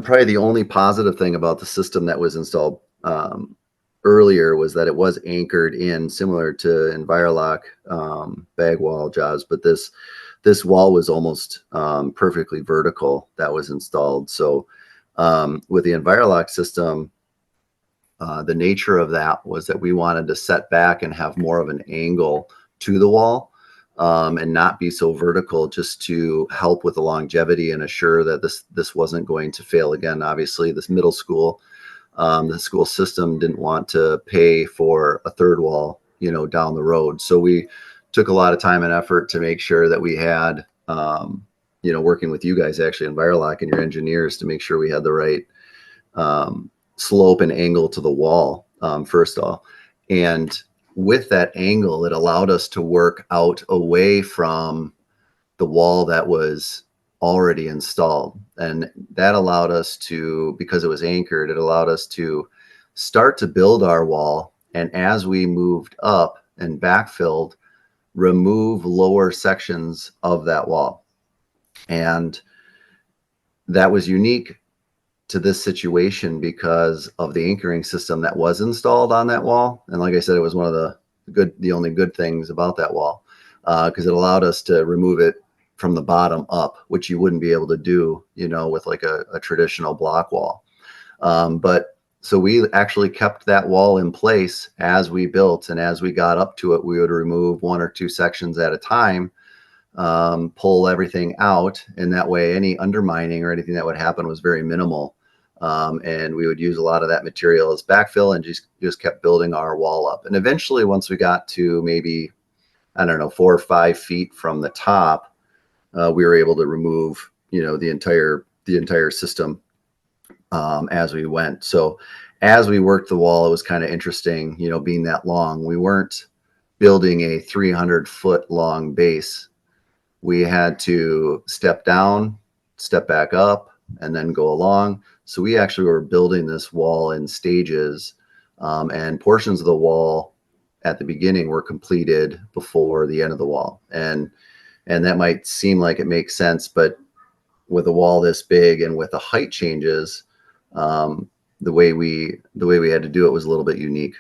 Probably the only positive thing about the system that was installed earlier was that it was anchored in, similar to Envirolok bag wall jobs, but this wall was almost perfectly vertical that was installed. So with the Envirolok system, the nature of that was that we wanted to set back and have more of an angle to the wall, and not be so vertical, just to help with the longevity and assure that this wasn't going to fail again. Obviously, this middle school, the school system didn't want to pay for a third wall, down the road. So we took a lot of time and effort to make sure that we had, working with you guys actually, Envirolok and your engineers, to make sure we had the right slope and angle to the wall, first of all. And with that angle, it allowed us to work out away from the wall that was already installed. And that allowed us to, because it was anchored, it allowed us to start to build our wall. And as we moved up and backfilled, remove lower sections of that wall. And that was unique to this situation because of the anchoring system that was installed on that wall. And like I said, it was one of the only good things about that wall, because it allowed us to remove it from the bottom up, which you wouldn't be able to do, with like a traditional block wall. But so we actually kept that wall in place as we built, and as we got up to it, we would remove one or two sections at a time, pull everything out, and that way any undermining or anything that would happen was very minimal. And we would use a lot of that material as backfill, and just kept building our wall up. And eventually, once we got to maybe, I don't know, 4 or 5 feet from the top, we were able to remove, the entire system, as we went. So as we worked the wall, it was kind of interesting, being that long. We weren't building a 300-foot long base. We had to step down, step back up, and then go along. So we actually were building this wall in stages, and portions of the wall at the beginning were completed before the end of the wall. And that might seem like it makes sense, but with a wall this big and with the height changes, the way we had to do it was a little bit unique.